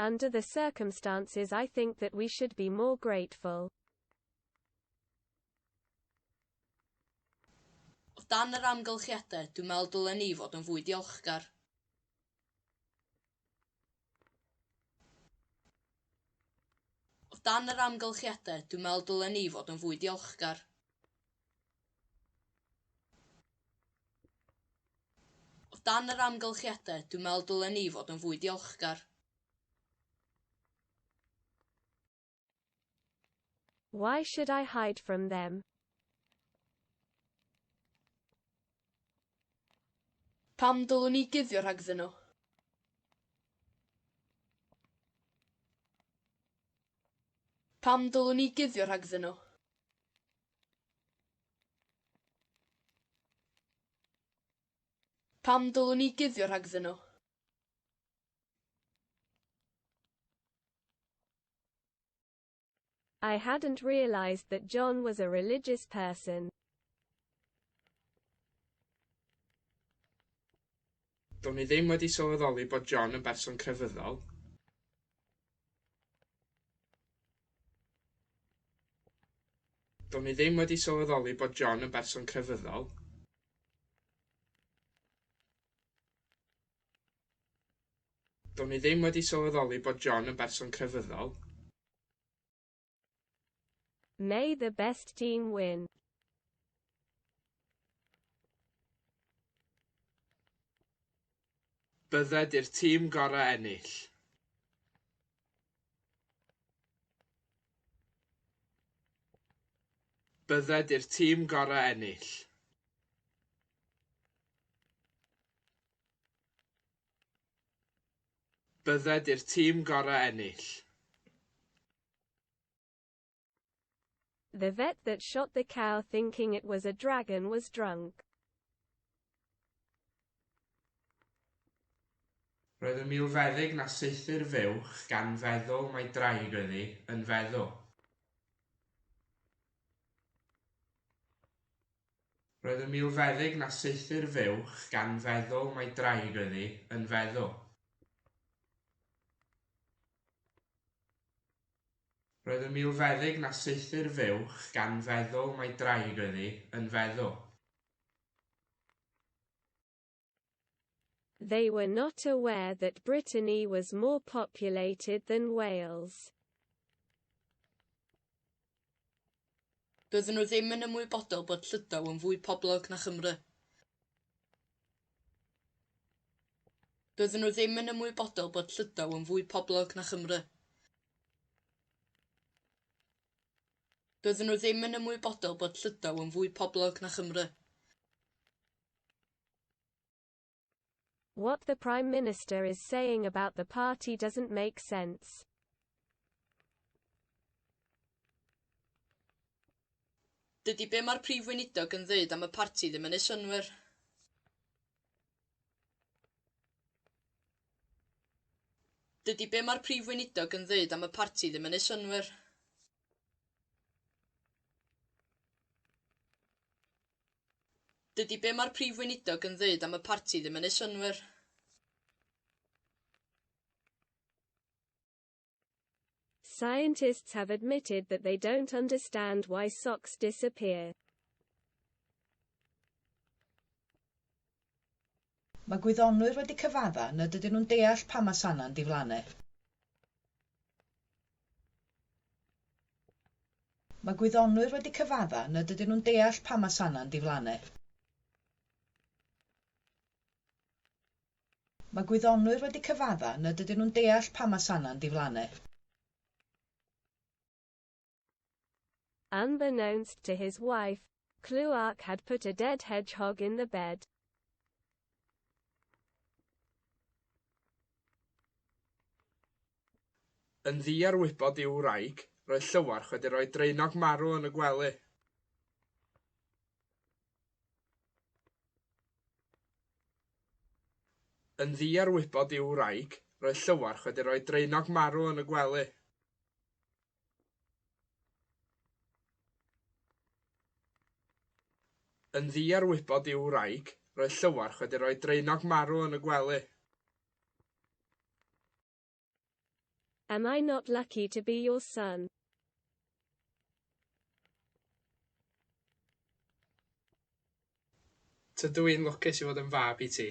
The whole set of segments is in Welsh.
under the circumstances I think that we should be more grateful. O dan yr amgylchiadau, dwi'n meddwl dylen ni fod yn fwy diolchgar. O dan yr amgylchiadau, dwi'n meddwl dylen ni fod yn fwy diolchgar. O dan yr amgylchiadau, dwi'n meddwl dylen ni fod yn fwy diolchgar. Why should I hide from them? Pam dylwn ni guddio rhagddyn nhw? Pam dylwn ni guddio rhagddyn nhw? Pam dylwn ni guddio rhagddyn nhw? I hadn't realized that John was a religious person. Do'n i ddim wedi sylweddoli bod John yn berson crefyddol. Do'n i ddim wedi sylweddoli bod John yn berson crefyddol. Do'n i ddim wedi sylweddoli bod John yn berson crefyddol. May the best team win. Bydded i'r tîm gorau ennill. Bydded i'r tîm gorau ennill. Bydded i'r tîm gorau ennill. The vet that shot the cow thinking it was a dragon was drunk. Roedd y milfeddyg na saethu'r fuwch gan feddwl mai draig oedd hi yn feddw. Roedd y milfeddyg na saethu'r fuwch gan feddwl mai draig oedd hi yn feddw. Roedd y milfeddyg na saethu'r fuwch gan feddwl mai draig oedd hi yn feddw. They were not aware that Brittany was more populated than Wales. Doedden nhw ddim yn ymwybodol bod Llydaw yn fwy poblog na Chymru. Doedden nhw ddim yn ymwybodol bod Llydaw yn fwy poblog na Chymru. Doedden nhw ddim yn ymwybodol bod Llydaw yn fwy poblog na Chymru. What the Prime Minister is saying about the party doesn't make sense. Dydy be mae'r prif weinidog yn dweud am y parti ddim yn ei synwyr. Dydy be mae'r prif weinidog yn dweud am y parti ddim yn ei synwyr. Dydy be mae'r prif weinidog yn dweud am y parti ddim yn ei synwyr. Scientists have admitted that they don't understand why socks disappear. Mae gwyddonwyr wedi cyfadda nad ydyn nhw'n deall pam mae sana'n diflannu. Mae gwyddonwyr wedi cyfadda nad ydyn nhw'n deall pam mae sana'n diflannu. Mae gwyddonwyr wedi cyfadda nad ydyn nhw'n deall pam mae sana'n diflannu. Unbeknownst to his wife, Cluark had put a dead hedgehog in the bed. Yn ddi ar wybod i'w wraig, roedd Llywarch wedi rhoi draenog marw yn y gwely. Yn ddi ar wybod i'w wraig, roedd Llywarch wedi rhoi draenog marw yn y gwely. Yn ddi ar wybod i'w wraig, roedd Llywarch wedi rhoi draenog marw yn y gwely. Am I not lucky to be your son? Tydw i'n lwcus i fod yn fab i ti.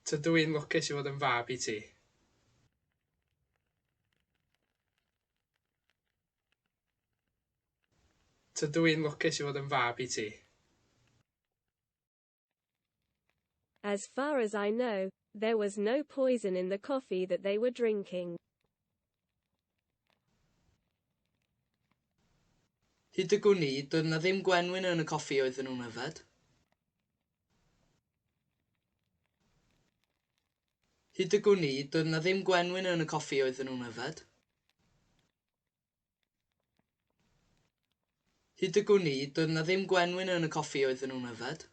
Tydw i'n lwcus i fod yn fab i ti. Tydw i'n lwcus i fod yn fab i ti. As far as I know, there was no poison in the coffee that they were drinking. Hyd y gwni, doedd na ddim gwenwyn yn y coffi oedden nhw'n yfed. Hyd y gwni, doedd na ddim gwenwyn yn y coffi oedden nhw'n yfed. Hyd y gwni, doedd na ddim gwenwyn yn y coffi oedden nhw'n yfed.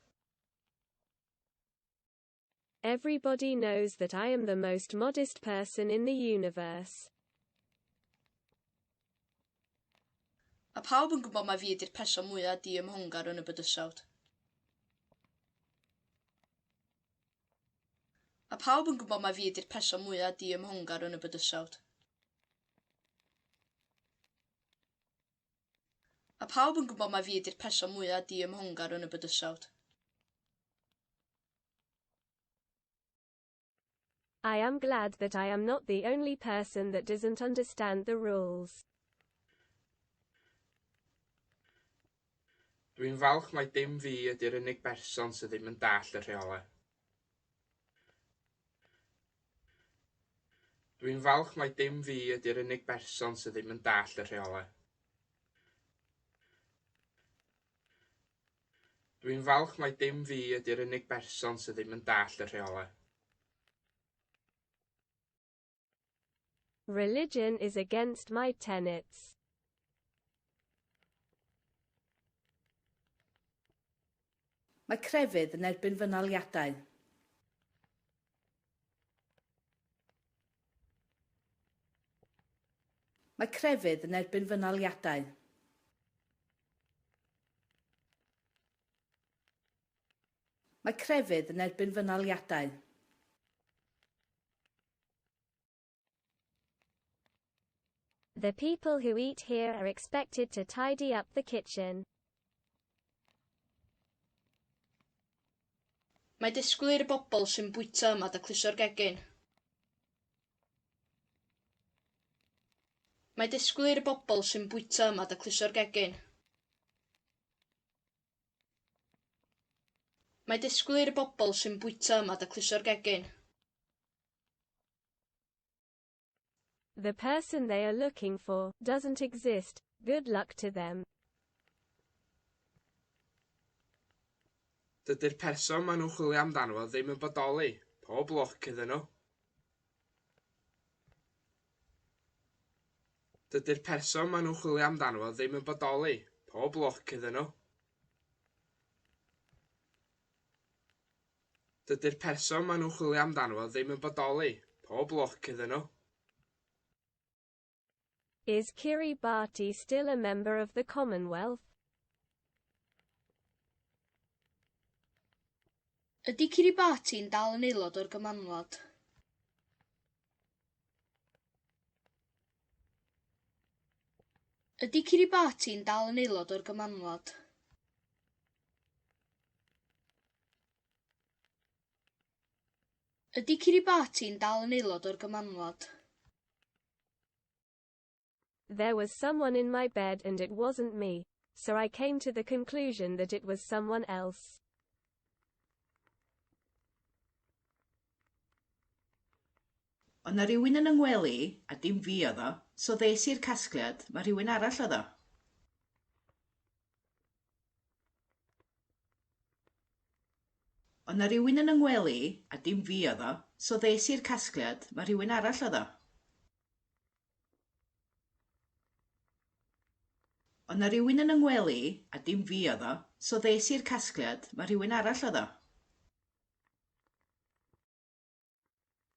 Everybody knows that I am the most modest person in the universe. A pawb yn gwybod mai fi ydy'r person mwyaf di-ymhongar yn y bydysawd. A pawb yn gwybod mai fi ydy'r person mwyaf di-ymhongar yn y bydysawd. A pawb yn gwybod mai fi ydy'r person mwyaf di-ymhongar yn y bydysawd. I am glad that I am not the only person that doesn't understand the rules. Dwi'n falch mai dim fi ydy'r unig berson sydd ddim yn dall y rheolau. Dwi'n falch mai dim fi ydy'r unig berson sydd ddim yn dall y rheolau. Dwi'n falch mai dim fi ydy'r unig berson sydd ddim yn dall y rheolau. Religion is against my tenets. Mae crefydd yn erbyn fy naliadau. Mae crefydd yn erbyn fy naliadau. Mae crefydd yn erbyn fy naliadau. The people who eat here are expected to tidy up the kitchen. Mae disgwyl i'r bobl sy'n bwyta yma dacluso'r gegin. Mae disgwyl i'r bobl sy'n bwyta yma dacluso'r gegin. Mae disgwyl i'r bobl sy'n bwyta yma dacluso'r gegin. The person they are looking for doesn't exist. Good luck to them. Dydy'r person maen nhw'n chwilio amdano ddim yn bodoli. Pob lwc iddyn nhw. Dydy'r person maen nhw'n chwilio amdano ddim yn bodoli. Pob lwc iddyn nhw. Dydy'r person maen nhw'n chwilio amdano ddim yn bodoli. Pob lwc iddyn nhw. Is Kiribati still a member of the Commonwealth? Ydy Kiribati'n dal yn aelod o'r Gymanwlad? Ydy Kiribati'n dal yn aelod o'r Gymanwlad? Ydy Kiribati'n dal yn aelod o'r Gymanwlad? There was someone in my bed and it wasn't me, so I came to the conclusion that it was someone else. Ond na rhywun yn yngwely, a dim fi oedd o, so ddes i'r casgliad, mae rhywun arall oedd o. Ond na rhywun yn yngwely, a dim fi oedd o, so ddes i'r casgliad, mae rhywun arall oedd o. Ond na rhywun yn yngwely, a dim fi oedd o, so ddes i'r casgliad, mae rhywun arall oedd o.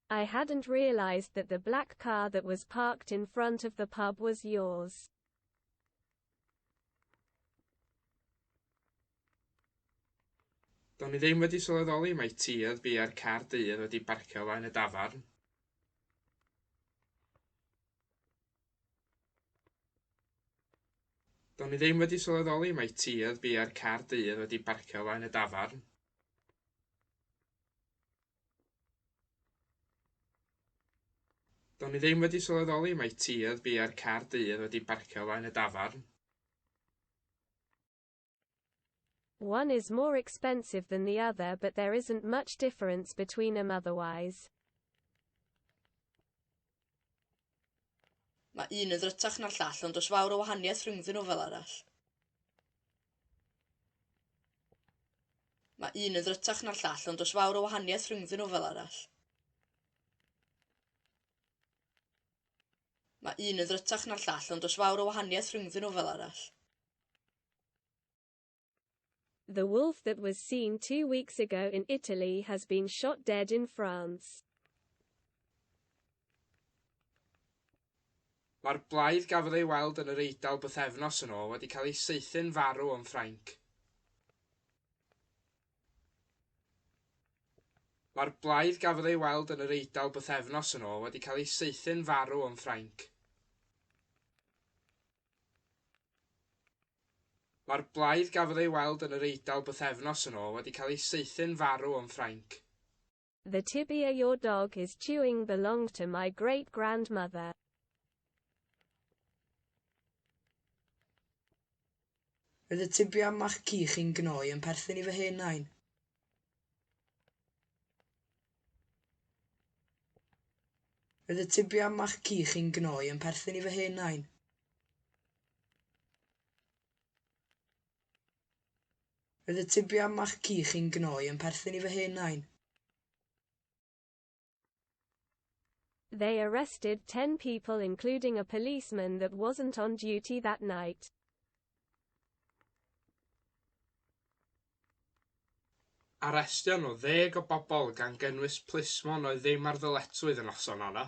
I hadn't realized that the black car that was parked in front of the pub was yours. Do'n i ddim wedi sylweddoli mai tŷodd bu ar car dydd wedi barcio flaen y dafarn. Do'n i ddim wedi sylweddoli mai tŷodd bu ar car dydd wedi barcio flaen y dafarn. Do'n i ddim wedi sylweddoli mai tŷodd bu ar car dydd wedi barcio flaen y dafarn. One is more expensive than the other, but there isn't much difference between them otherwise. Mae un yn ddrytach na'r llall, ond oes fawr o wahaniaeth rhyngddyn nhw fel arall. Mae un yn ddrytach na'r llall, ond oes fawr o wahaniaeth rhyngddyn nhw fel arall. Mae un yn ddrytach na'r llall, ond oes fawr o wahaniaeth rhyngddyn nhw fel arall. The wolf that was seen 2 weeks ago in Italy has been shot dead in France. Mae'r blaidd gafodd ei weld yn yr Eidal bythefnos yn ôl wedi cael ei saethu'n farw yn Ffrainc. Mae'r blaidd gafodd ei weld yn yr Eidal bythefnos yn ôl wedi cael ei saethu'n farw yn Ffrainc. Mae'r blaidd gafodd ei weld yn yr Eidal bythefnos yn ôl wedi cael ei saethu'n farw yn Ffrainc. The tibia your dog is chewing belonged to my great-grandmother. Roedd y tibia mach ci chi'n gnoi yn perthyn i fy hen nain. Roedd y tibia mach ci chi'n gnoi yn perthyn i fy hen nain. Roedd y tibia mach ci chi'n gnoi yn perthyn i fy hen nain. They arrested 10 people including a policeman that wasn't on duty that night. Arestio nhw 10 o bobl gan gynnwys plismon oedd ddim ar ddyletswydd yn noson honno.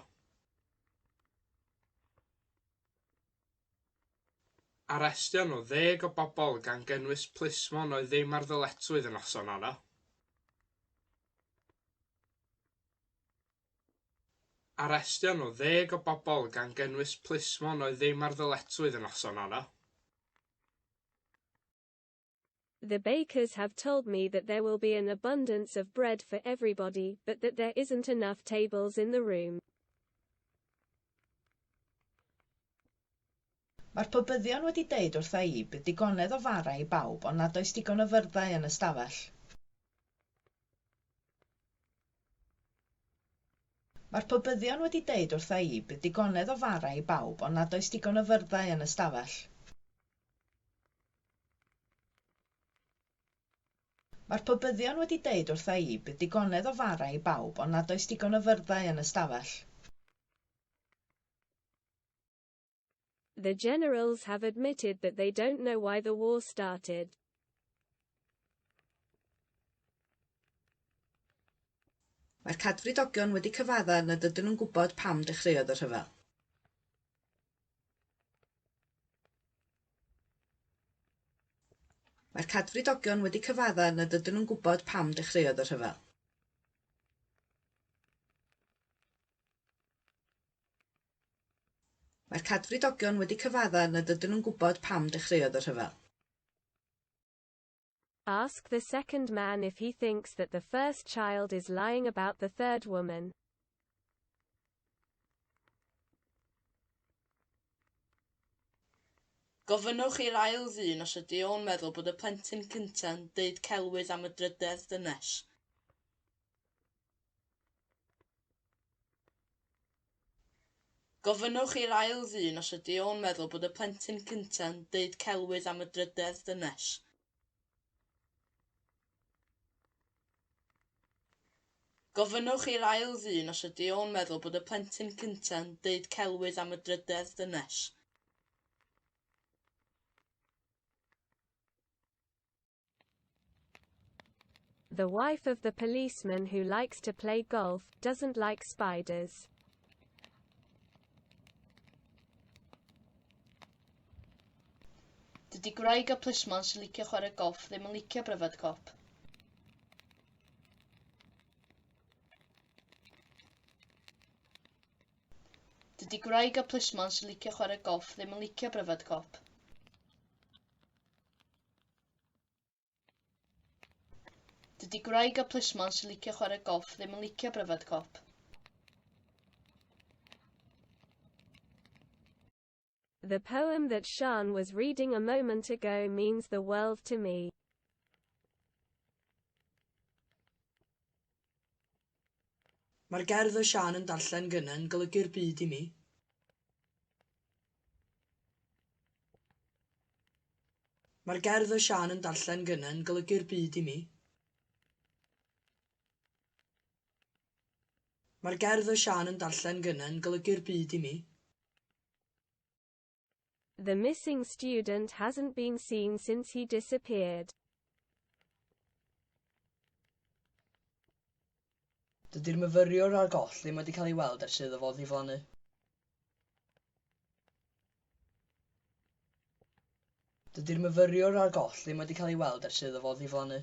Arestio nhw 10 o bobl gan gynnwys plismon oedd ddim ar ddyletswydd yn noson honno. Arestio nhw 10 o bobl gan gynnwys plismon oedd ddim ar ddyletswydd yn noson honno. The bakers have told me that there will be an abundance of bread for everybody, but that there isn't enough tables in the room. Mae'r pobyddion wedi deud wrtha i bydd digonedd o fara i bawb ond nad oes digon o fyrddau yn y stafell. Mae'r pobyddion wedi deud wrtha i bydd digonedd o fara i bawb ond nad oes digon o fyrddau yn y stafell. Mae'r pobyddion wedi deud wrtha i bydd digonedd o fara i bawb ond nad oes digon o fyrddau yn y stafell. The generals have admitted that they don't know why the war started. Mae'r cadfridogion wedi cyfadda nad ydyn nhw'n gwybod pam dechreuodd y rhyfel. Mae'r cadfridogion wedi cyfadda nad ydyn nhw'n gwybod pam dechreuodd y rhyfel. Mae'r cadfridogion wedi cyfadda nad ydyn nhw'n gwybod pam dechreuodd y rhyfel. Ask the second man if he thinks that the first child is lying about the third woman. Gofynnwch i'r ail ddyn os ydy o'n meddwl bod y plentyn cynta'n deud celwydd am y drydedd dynes. Gofynnwch i'r ail ddyn os ydy o'n meddwl bod y plentyn cynta'n deud celwydd am y drydedd dynes. Gofynnwch i'r ail ddyn os ydy o'n meddwl bod y plentyn cynta'n deud celwydd am y drydedd dynes. The wife of the policeman who likes to play golf doesn't like spiders. Dydy gwraig y plismon sy'n licio chwarae golff ddim yn licio bryfed cop. gwraig a plismon sy'n licio chwarae golff ddim yn licio bryfed cop. Dydy gwraig a plismon sy'n licio chwarae golff ddim yn licio bryfed cop. The poem that Sian was reading a moment ago means the world to me. Mae'r gerdd o Sian yn darllen gynna'n golygu'r byd i mi. Mae'r gerdd o Sian yn darllen gynna'n golygu'r byd i mi. Mae'r gerdd o Sian yn darllen gynna'n golygu'r byd i mi. The missing student hasn't been seen since he disappeared. Dydy'r myfyriwr a'r goll ddim wedi cael ei weld ers iddo fo ddiflannu. Dydy'r myfyriwr a'r goll ddim wedi cael ei weld ers iddo fo ddiflannu.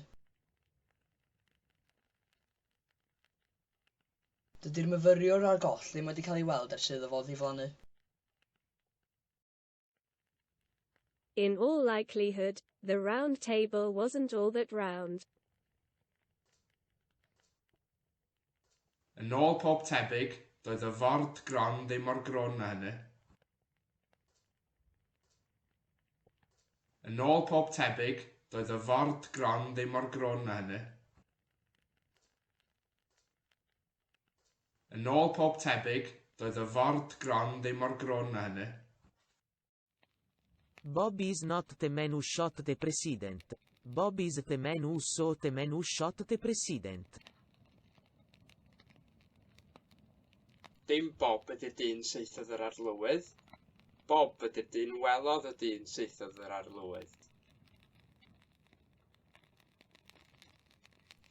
Dydy'r myfyriwr a'r goll ddim wedi cael ei weld ers iddo fo ddiflannu. In all likelihood, the round table wasn't all that round. Yn ôl pob tebyg, doedd y ford gron ddim mor gron na hynny. Yn ôl pob tebyg, doedd y ford gron ddim mor gron na hynny. Yn ôl pob tebyg, doedd y ford gron ddim mor gron na hynny. Bob is not the man who shot the president. Bob is the man who saw the man who shot the president. Dim Bob ydy'r dyn saethodd yr arlywydd. Bob ydy'r dyn welodd y dyn saethodd yr arlywydd.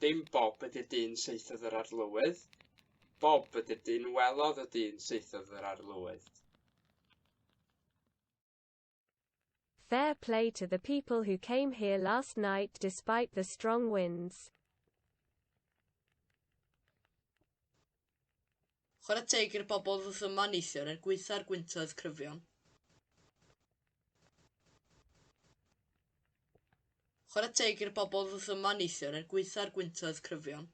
Dim Bob ydy'r dyn saethodd yr arlywydd. Bob ydy'r dyn welodd y dyn saethodd yr arlywydd. Fair play to the people who came here last night despite the strong winds. Chwarae teg i'r bobl wrth yma neithiwr yn gweithio'r gwyntoedd cryfion. Chwarae teg i'r bobl wrth yma neithiwr yn gweithio'r gwyntoedd cryfion.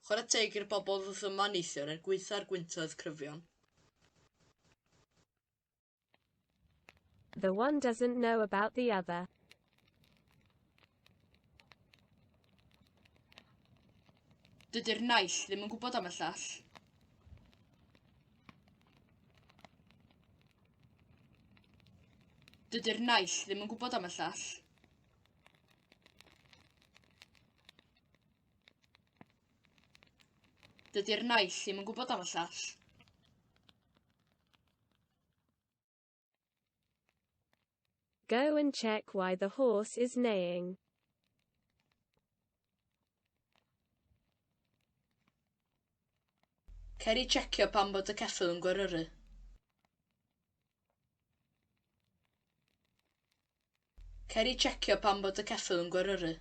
Chwarae teg i'r bobl wrth yma neithiwr yn gweithio'r gwyntoedd cryfion. The one doesn't know about the other. Dydy'r naill ddim yn gwybod am y llall. Dydy'r naill ddim yn gwybod am y llall. Dydy'r naill ddim yn gwybod am y llall. Go and check why the horse is neighing. Cer i checio pam bod y ceffyl yn gweryru. Cer i checio pam bod y ceffyl yn gweryru.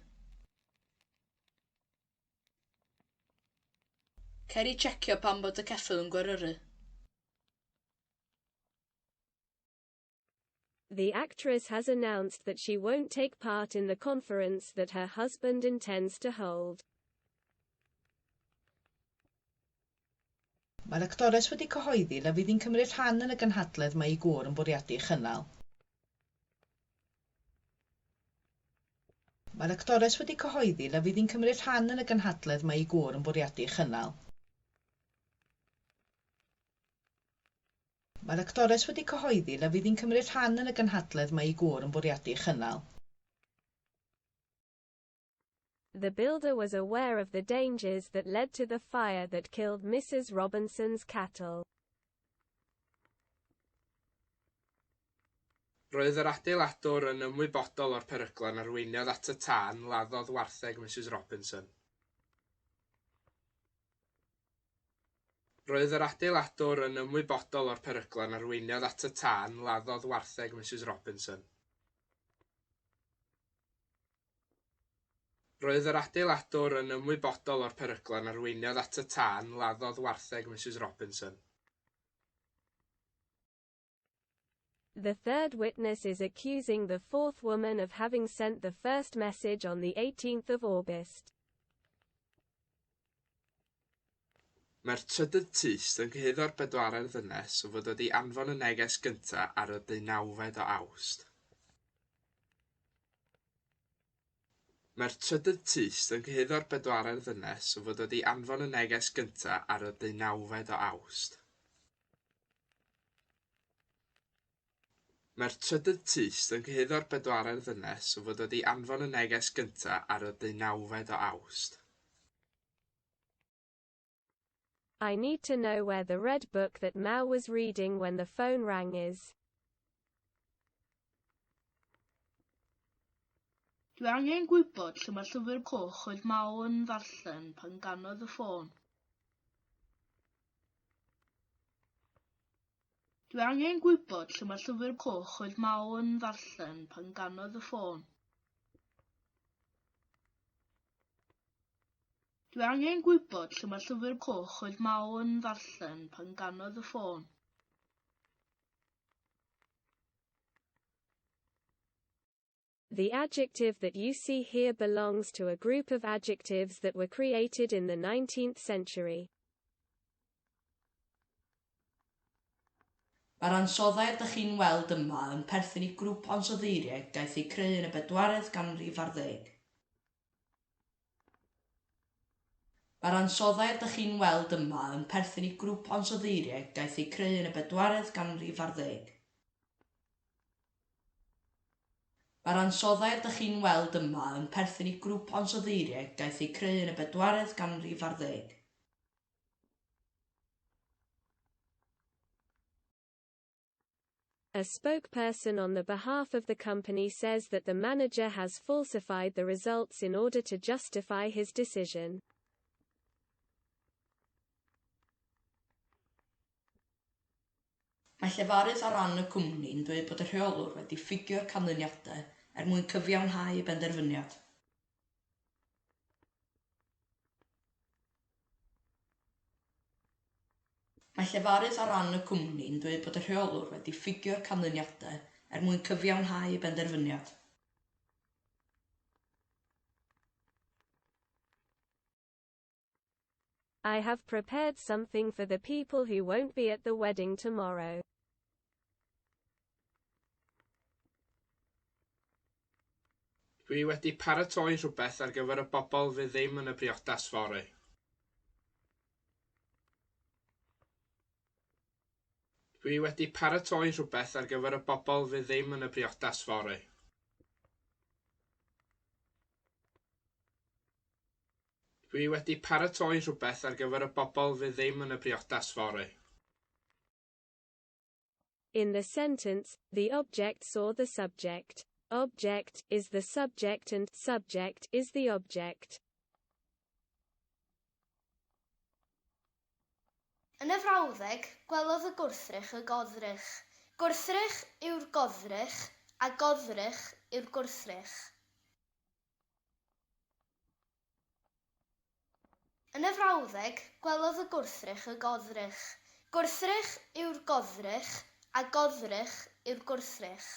Cer i checio pam bod y ceffyl yn gweryru. The actress has announced that she won't take part in the conference that her husband intends to hold. Mae'r actores wedi cyhoeddi na fydd hi'n cymryd rhan yn y gynhadledd mae ei gŵr yn bwriadu chynnal. Mae'r actores wedi cyhoeddi na fydd hi'n cymryd rhan yn y gynhadledd mae ei gŵr yn bwriadu chynnal. Mae'r actores wedi cyhoeddi na fydd hi'n cymryd rhan yn y gynhadledd mae ei gŵr yn bwriadu chynnal. The builder was aware of the dangers that led to the fire that killed Mrs. Robinson's cattle. Roedd yr adeiladwr yn ymwybodol o'r peryglau arweiniodd at y tân laddodd wartheg Mrs. Robinson. Roedd yr adeiladwr yn ymwybodol o'r peryglau arweiniodd at y tân laddodd wartheg Mrs. Robinson. Roedd yr adeiladwr yn ymwybodol o'r peryglau yn arweiniodd at y tân laddodd wartheg Mrs Robinson. The third witness is accusing the fourth woman of having sent the first message on the 18th of August. Mae'r trydydd tyst yn cyhuddo'r bedwaredd ddynes o fod wedi anfon y neges gyntaf ar y 19fed o Awst. Mae'r trydydd tyst yn cyhuddo'r bedwaredd ddynes o fod wedi anfon y neges gyntaf ar y 19fed o Awst. Mae'r trydydd tyst yn cyhuddo'r bedwaredd ddynes o fod wedi anfon y neges gyntaf ar y 19fed o Awst. I need to know where the red book that Mao was reading when the phone rang is. Dwi angen gwybod lle mae llyfr coch oedd Mao yn ddarllen pan ganodd y ffôn. Dwi angen gwybod lle mae llyfr coch oedd Mao yn ddarllen pan ganodd y ffôn. Dwi angen gwybod lle mae llyfr coch oedd Mao yn ddarllen pan ganodd y ffôn. The adjective that you see here belongs to a group of adjectives that were created in the 19th century. Mae'r ansoddair ydych chi'n weld yma yn perthyn i grŵp ansoddeiriau gaeth eu creu yn y 14th ganrif ar 10. Mae'r ansoddair ydych chi'n weld yma yn perthyn i grŵp ansoddeiriau gaeth eu creu yn y 14th ganrif ar 10. Mae'r ansoddair ydych chi'n weld yma yn perthyn i grŵp ansoddeiriau gaeth eu creu yn y 14th ganrif ar 10. A spokesperson on the behalf of the company says that the manager has falsified the results in order to justify his decision. Mae llefarydd ar ran y cwmni'n dweud bod y rheolwr wedi ffigio'r canlyniadau mwyn cyfiawnhau y benderfyniad. Mae llefarydd ar ran y cwmni'n dweud bod y rheolwr wedi ffigio'r canlyniadau mwyn cyfiawnhau y benderfyniad. I have prepared something for the people who won't be at the wedding tomorrow. Dwi wedi paratoi rhywbeth ar gyfer y bobl fydd ddim yn y briodas fory. Dwi wedi paratoi rhywbeth ar gyfer y bobl fydd ddim yn y briodas fory. Dwi wedi paratoi rhywbeth ar gyfer y bobl fydd ddim yn y briodas fory. In the sentence, the object saw the subject. Object is the subject and subject is the object. Yn y frawddeg, gwelodd y gwrthrych y goddrych. Gwrthrych yw'r goddrych a goddrych yw'r gwrthrych. Yn y frawddeg, gwelodd y gwrthrych y goddrych. Gwrthrych yw'r goddrych a goddrych yw'r gwrthrych.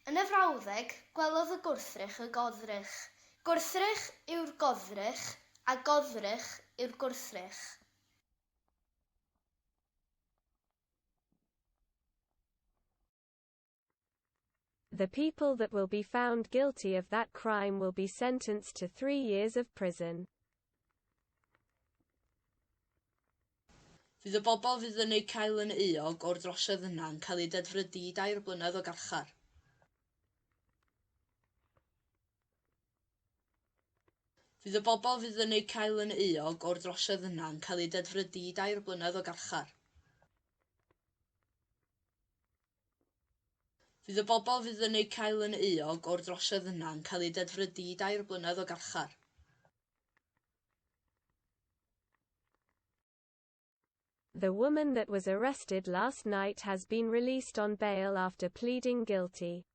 Yn y frawddeg, gwelodd y gwrthrych y goddrych. Gwrthrych yw'r goddrych a goddrych yw'r gwrthrych. The people that will be found guilty of that crime will be sentenced to 3 years of prison. Fydd y bobl fydd yn ei cael yn eog o'r drosiad yna'n cael ei dedfrydu i 2 blynedd o garchar. Fydd y bobl fydd yn ei cael yn eog o'r drosiad yna'n cael ei dedfrydu i 2 blynedd o garchar. Fydd y bobl fydd yn ei cael yn eog o'r drosiad yna'n cael ei dedfrydu i 2 blynedd o garchar. The woman that was arrested last night has been released on bail after pleading guilty.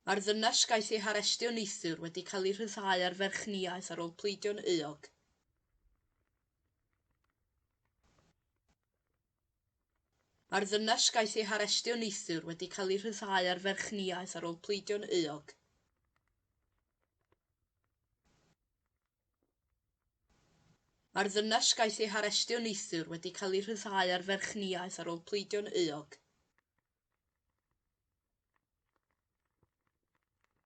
Mae'r ddynes gais ei harestio neithiwr wedi cael ei rhyddhau ar ferchniaeth ar ôl pleidio'n euog. Mae'r ddynes gais ei harestio neithiwr wedi cael ei rhyddhau ar ferchniaeth ar ôl pleidio'n euog. Mae'r ddynes gais ei harestio neithiwr wedi cael ei rhyddhau ar ferchniaeth ar ôl pleidio'n euog.